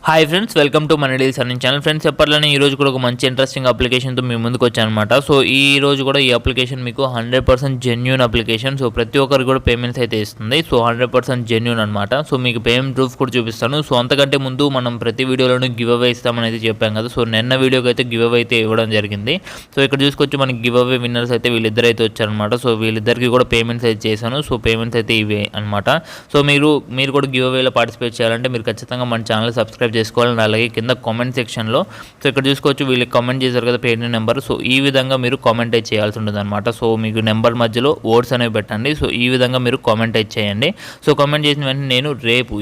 Hi friends, welcome to మన deals earning channel. Friends, చెప్పాలని ఈ రోజు కూడా ఒక మంచి ఇంట్రెస్టింగ్ అప్లికేషన్తో మీ ముందుకు వచ్చానమాట. సో ఈ రోజు కూడా ఈ అప్లికేషన్ మీకు 100% జెన్యూన్ అప్లికేషన్. సో ప్రతి ఒక్కరికి కూడా పేమెంట్స్ అయితే ఇస్తుంది. సో 100% జెన్యూన్ అనమాట. సో మీకు పేమెంట్ ప్రూఫ్ కూడా చూపిస్తాను. సో అంతకంటే ముందు మనం ప్రతి వీడియోలోనూ గివ్ అవే ఇస్తామని అయితే చెప్పాం కదా. సో నిన్న వీడియోకి అయితే గివ్ అవే అయితే ఇవ్వడం జరిగింది. సో ఇక్కడ చూసుకొచ్చి మనకి గివ్ అవే విన్నర్స్ అయితే వీళ్ళిద్దరు అయితే వచ్చారనమాట. సో వీళ్ళిద్దరికి కూడా పేమెంట్స్ అయితే చేశాను. సో పేమెంట్స్ అయితే ఇవే అనమాట. సో మీరు కూడా గివ్ అవేలో పార్టిసిపేట్ చేయాలంటే మీరు ఖచ్చితంగా మన ఛానల్ సబ్స్క్రైబ్ చేసుకోవాలని, అలాగే కింద కామెంట్ సెక్షన్లో సో ఇక్కడ చూసుకోవచ్చు వీళ్ళకి కామెంట్ చేశారు కదా పేటిఎం నెంబర్. సో ఈ విధంగా మీరు కామెంట్ అయితే చేయాల్సి ఉంటుంది అనమాట. సో మీకు నెంబర్ మధ్యలో ఓట్స్ అనేవి పెట్టండి. సో ఈ విధంగా మీరు కామెంట్ అయితే చేయండి. సో కామెంట్ చేసిన వెంటనే నేను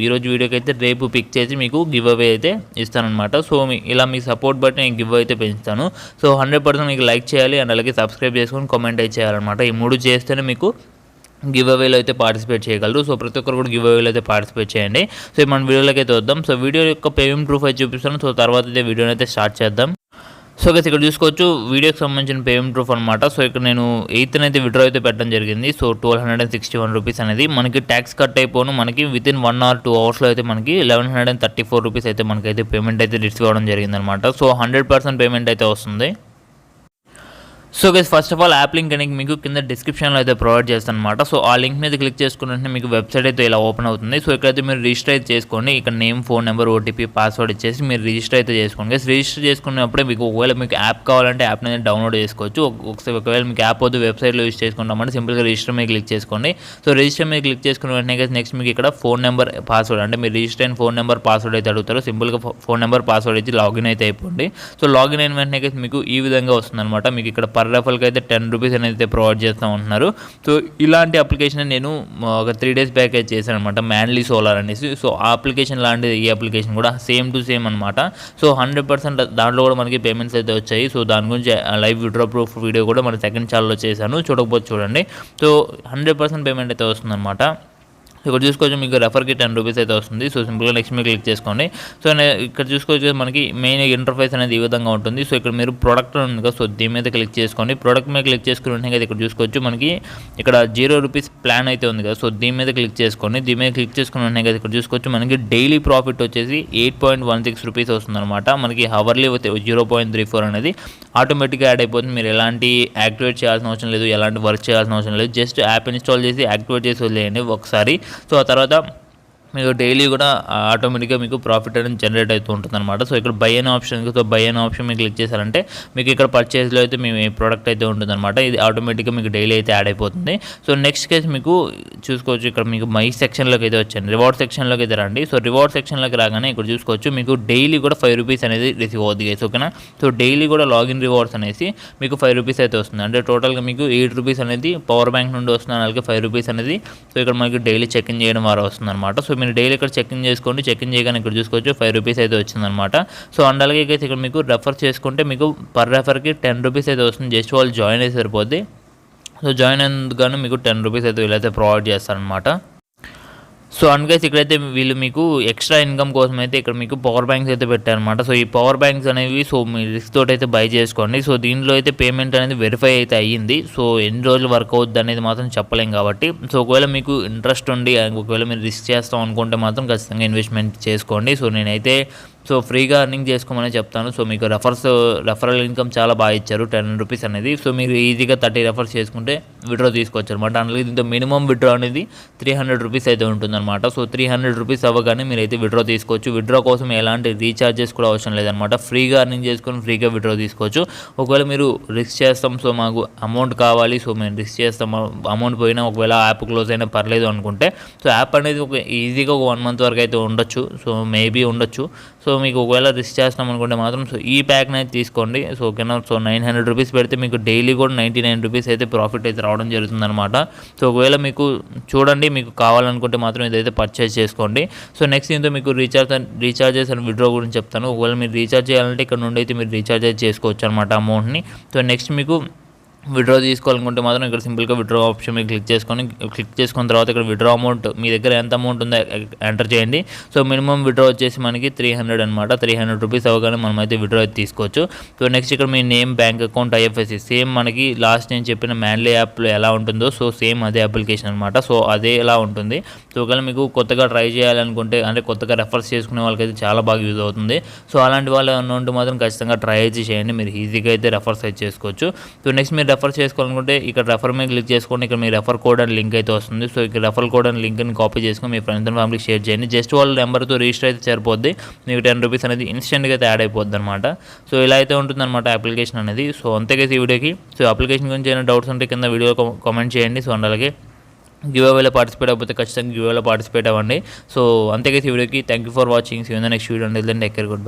ఈరోజు వీడియోకి అయితే రేపు పిక్ చేసి మీకు గివ్ అవే అయితే ఇస్తానమాట. సో ఇలా మీ సపోర్ట్ బట్టి నేను గివ్ అయితే పెంచుతాను. సో 100% మీకు లైక్ చేయాలి అండ్ అలాగే సబ్స్క్రైబ్ చేసుకొని కామెంట్ అయితే చేయాలన్నమాట. ఈ 3 చేస్తేనే మీకు గివ్ అవేలో అయితే పార్టిసిపేట్ చేయగలరు. సో ప్రతి ఒక్కరు కూడా గివ్ అవేలో అయితే పార్టిసిపేట్ చేయండి. సో మన వీడియోలోకి అయితే వద్దాం. సో వీడియో యొక్క పేమెంట్ ప్రూఫ్ అయితే చూపిస్తాను. సో తర్వాత అయితే వీడియోని అయితే స్టార్ట్ చేద్దాం. సో గైస్, ఇక్కడ చూసుకోవచ్చు వీడియోకి సంబంధించిన పేమెంట్ ప్రూఫ్ అనమాట. సో ఇక్కడ నేను 8th అయితే విడ్రా అయితే పెట్టడం జరిగింది. సో 1261 రూపీస్ అనేది మనకి ట్యాక్స్ కట్ అయిపోను మనకి వితిన్ 1 or 2 అవర్స్లో అయితే మనకి 1134 రూపీస్ అయితే మనకైతే పేమెంట్ అయితే రిసీవ్ అవ్వడం జరిగింది అనమాట. సో 100% పేమెంట్ అయితే వస్తుంది. So guys, first of all app link అనేది మీకు కింద డిస్క్రిప్షన్లో అయితే ప్రొవైడ్ చేస్తాను అనమాట. సో ఆ లింక్ మీద క్లిక్ చేసుకున్న మీకు వెబ్సైట్ అయితే ఇలా ఓపెన్ అవుతుంది. సో ఇక్కడైతే మీరు రిజిస్టర్ అయితే చేసుకోండి. ఇక్కడ name, phone number, OTP, password ఇచ్చేసి మీరు రిజిస్టర్ అయితే చేసుకోండి. గైస్, రిజిస్టర్ చేసుకున్నప్పుడే మీకు ఒకవేళ మీకు యాప్ కావాలంటే యాప్ని అనేది డౌన్లోడ్ చేసుకోవచ్చు. ఒకవేళ మీకు యాప్ వద్దు వెబ్సైట్లో యూజ్ చేసుకుంటామంటే సింపుల్గా రిజిస్టర్ మీద క్లిక్ చేసుకోండి. సో రిజిస్టర్ మీద క్లిక్ చేసుకున్న వెంటనే గైస్ నెక్స్ట్ మీకు ఇక్కడ ఫోన్ నెంబర్, పాస్వర్డ్ అంటే మీరు రిజిస్టర్ అయిన ఫోన్ నెంబర్, పాస్వర్డ్ అయితే అడుగుతారు. సింపుల్గా ఫోన్ నెంబర్, పాస్వర్డ్ ఇచ్చి లాగిన్ అయితే అయిపోండి. సో లాగిన్ అయిన వెంటనే గైస్ మీకు ఈ విధంగా వస్తుంది అనమాట. మీకు ఇక్కడ పర్ రెఫర్కి అయితే 10 రూపీస్ అనేది ప్రొవైడ్ చేస్తూ ఉంటున్నారు. సో ఇలాంటి అప్లికేషన్ నేను ఒక 3 days బ్యాక్ అయితే చేశాను అనమాట, మ్యాన్లీ సోలార్ అనేసి. సో ఆ అప్లికేషన్ లాంటిది ఈ అప్లికేషన్ కూడా సేమ్ టు సేమ్ అనమాట. సో 100% దాంట్లో కూడా మనకి పేమెంట్స్ అయితే వచ్చాయి. సో దాని గురించి లైవ్ విడ్రా ప్రూఫ్ వీడియో కూడా మన సెకండ్ ఛానల్లో చేశాను, చూడకపోతే చూడండి. సో 100% పేమెంట్ అయితే వస్తుందన్నమాట. ఇక్కడ చూసుకోవచ్చు మీకు రెఫర్కి 10 రూపీస్ అయితే వస్తుంది. సో సింపుల్గా నెక్స్ట్ మీరు క్లిక్ చేసుకోండి. సో ఇక్కడ చూసుకోవచ్చు మనకి మెయిన్ ఇంటర్ఫేస్ అనేది ఈ విధంగా ఉంటుంది. సో ఇక్కడ మీరు ప్రోడక్ట్ ఉంది కదా, సో దీని మీద క్లిక్ చేసుకోండి. ప్రోడక్ట్ మీద క్లిక్ చేసుకుని కదా ఇక్కడ చూసుకోవచ్చు మనకి ఇక్కడ 0 రూపీస్ ప్లాన్ అయితే ఉంది కదా. సో దీని మీద క్లిక్ చేసుకోండి. దీని మీద క్లిక్ చేసుకుని కదా ఇక్కడ చూసుకోవచ్చు మనకి డైలీ ప్రాఫిట్ వచ్చేసి 8.16 రూపీస్ వస్తుంది అనమాట. మనకి హవర్లీ 0.34 అనేది ఆటోమేటిక్గా యాడ్ అయిపోతుంది. మీరు ఎలాంటి యాక్టివేట్ చేయాల్సిన అవసరం లేదు, ఎలాంటి వర్క్ చేయాల్సిన అవసరం లేదు. జస్ట్ యాప్ ఇన్స్టాల్ చేసి యాక్టివేట్ చేసి వదిలేయండి ఒకసారి. సో ఆ తర్వాత మీకు డైలీ కూడా ఆటోమేటిక్గా మీకు ప్రాఫిట్ అనేది జనరేట్ అవుతూ ఉంటుంది అనమాట. సో ఇక్కడ బై అనే ఆప్షన్, సో బై అనే ఆప్షన్ మీకు క్లిక్ చేశారంటే మీకు ఇక్కడ పర్చేస్లో అయితే మీ ప్రోడక్ట్ అయితే ఉంటుంది అనమాట. ఇది ఆటోమేటిక్గా మీకు డైలీ అయితే యాడ్ అయిపోతుంది. సో నెక్స్ట్ కేసు మీకు చూసుకోవచ్చు ఇక్కడ మీకు మై సెక్షన్లోకి అయితే వచ్చాను, రివార్డ్ సెక్షన్లోకి అయితే రండి. సో రివార్డ్ సెక్షన్లోకి రాగానే ఇక్కడ చూసుకోవచ్చు మీకు డైలీ కూడా 5 రూపీస్ అనేది రిసీవ్ అవుతుంది గైస్, ఓకేనా. సో డైలీ కూడా లాగిన్ రివార్డ్స్ అనేసి మీకు 5 రూపీస్ అయితే వస్తుంది. అంటే టోటల్గా మీకు 8 రూపీస్ అనేది పవర్ బ్యాంక్ నుండి వస్తుంది, అలాగే 5 రూపీస్ అనేది సో ఇక్కడ మనకి డైలీ చెక్ ఇన్ చేయడం ద్వారా వస్తుంది అనమాట. సో మీరు డైలీ ఇక్కడ చెక్ ఇన్ చేసుకోండి. చెక్ ఇన్ చేయగానే ఇక్కడ చూసుకోవచ్చు 5 రూపీస్ అయితే వచ్చిందనమాట. సో అండ్ అలాగే ఇక్కడ మీకు రెఫర్ చేసుకుంటే మీకు పర్ రెఫర్కి 10 రూపీస్ అయితే వస్తుంది. జస్ట్ వాళ్ళు జాయిన్ అయితే సరిపోద్ది. సో జాయిన్ అయినందుకు మీకు 10 రూపీస్ అయితే వీళ్ళైతే ప్రొవైడ్ చేస్తారనమాట. సో అందుకైతే ఇక్కడైతే వీళ్ళు మీకు ఎక్స్ట్రా ఇన్కమ్ కోసం అయితే ఇక్కడ మీకు పవర్ బ్యాంక్స్ అయితే పెట్టారనమాట. సో ఈ పవర్ బ్యాంక్స్ అనేవి సో మీ రిస్క్ తోటి అయితే బై చేసుకోండి. సో దీనిలో అయితే పేమెంట్ అనేది వెరిఫై అయితే అయ్యింది. సో ఎన్ని రోజులు వర్క్ అవుద్ది అనేది మాత్రం చెప్పలేం కాబట్టి, సో ఒకవేళ మీకు ఇంట్రెస్ట్ ఉండి ఒకవేళ మీరు రిస్క్ చేస్తాం అనుకుంటే మాత్రం ఖచ్చితంగా ఇన్వెస్ట్మెంట్ చేసుకోండి. సో నేనైతే సో ఫ్రీగా అర్నింగ్ చేసుకోమని చెప్తాను. సో మీకు రెఫరల్ ఇన్కమ్ చాలా బాగా ఇచ్చారు, 10 రూపీస్ అనేది. సో మీరు ఈజీగా 30 రెఫర్స్ చేసుకుంటే విడ్రా తీసుకోవచ్చు అనమాట. అందులో దీంతో మినిమం విడ్రా అనేది 300 రూపీస్ అయితే ఉంటుందన్నమాట. సో 300 రూపీస్ అవ్వగానే మీరు అయితే విడ్రా తీసుకోవచ్చు. విడ్రా కోసం ఎలాంటి రీఛార్జెస్ కూడా అవసరం లేదనమాట. ఫ్రీగా అర్నింగ్ చేసుకొని ఫ్రీగా విడ్రా తీసుకోవచ్చు. ఒకవేళ మీరు రిస్క్ చేస్తాం, సో మాకు అమౌంట్ కావాలి, సో మేము రిస్క్ చేస్తాం, అమౌంట్ పోయినా ఒకవేళ యాప్ క్లోజ్ అయినా పర్లేదు అనుకుంటే, సో యాప్ అనేది ఈజీగా ఒక 1 month వరకు అయితే ఉండొచ్చు. సో మేబీ ఉండొచ్చు. సో మీకు ఒకవేళ రిస్క్ చేస్తాం అనుకుంటే మాత్రం సో ఈ ప్యాక్ని అయితే తీసుకోండి. సో ఓకేనా. సో 900 రూపీస్ పెడితే మీకు డైలీ కూడా 99 రూపీస్ అయితే ప్రాఫిట్ అయితే రావడం జరుగుతుందన్నమాట. సో ఒకవేళ మీకు చూడండి, మీకు కావాలనుకుంటే మాత్రం ఇదైతే పర్చేస్ చేసుకోండి. సో నెక్స్ట్ దీంతో మీకు రీఛార్జెస్ అండ్ విడ్రా గురించి చెప్తాను. ఒకవేళ మీరు రీఛార్జ్ చేయాలంటే ఇక్కడ నుండి అయితే మీరు రీఛార్జ్ అయితే చేసుకోవచ్చు అనమాట అమౌంట్ని. సో నెక్స్ట్ మీకు విడ్రా తీసుకోవాలనుకుంటే మాత్రం ఇక్కడ సింపుల్గా విడ్రా ఆప్షన్ మీద క్లిక్ చేసుకున్న తర్వాత ఇక్కడ విడ్రా అమౌంట్ మీ దగ్గర ఎంత అమౌంట్ ఉందో ఎంటర్ చేయండి. సో మినిమం విడ్రా వచ్చేసి మనకి 300 అనమాట. 300 రూపీస్ అవ్వగానే మనం అయితే విడ్రా అయితే తీసుకోవచ్చు. సో నెక్స్ట్ ఇక్కడ మీ name, bank account, IFSC same మనకి లాస్ట్ నేను చెప్పిన మ్యాన్లీ యాప్లో ఎలా ఉంటుందో సో సేమ్ అదే అప్లికేషన్ అనమాట. సో అదే ఎలా ఉంటుంది. సో ఒకవేళ మీకు కొత్తగా ట్రై చేయాలనుకుంటే అంటే కొత్తగా రెఫర్స్ చేసుకునే వాళ్ళకైతే చాలా బాగా యూజ్ అవుతుంది. సో అలాంటి వాళ్ళు ఏమన్నా ఉంటే మాత్రం ఖచ్చితంగా ట్రై అయితే చేయండి. మీరు ఈజీగా అయితే రెఫర్స్ అయితే చేసుకోవచ్చు. సో నెక్స్ట్ మీరు రెఫర్ చేసుకోవాలనుకుంటే ఇక్కడ రెఫర్ మీద క్లిక్ చేసుకోండి. ఇక్కడ మీ రెఫర్ కోడ్ అని లింక్ అయితే వస్తుంది. సో ఇక్కడ రెఫర్ కోడ్ అని లింక్ని కాపీ చేసుకొని మీ ఫ్రెండ్స్ అండ్ ఫ్యామిలీకి షేర్ చేయండి. జస్ట్ వాళ్ళ నెంబర్తో రిజిస్టర్ అయితే సరిపోద్ది. మీకు 10 రూపీస్ అనేది ఇన్స్టెంట్గా అయితే యాడ్ అయిపోద్ది అనమాట. సో ఇలా అయితే ఉంటుందన్నమాట అప్లికేషన్ అనేది. సో అంతేగా ఈ వీడియోకి. సో అప్లికేషన్ గురించి ఏమైనా డౌట్స్ ఉంటే కింద వీడియో కామెంట్ చేయండి. సో అండ్ అలాగే గివ్ అవేలో పార్టిసిపేట్ అయిపోతే ఖచ్చితంగా గివ్ అవేలో పార్టిసిపేట్ అవ్వండి. సో అంతేగా ఈ వీడియోకి thank you for watching. See you in the next video. Until then take care, good by.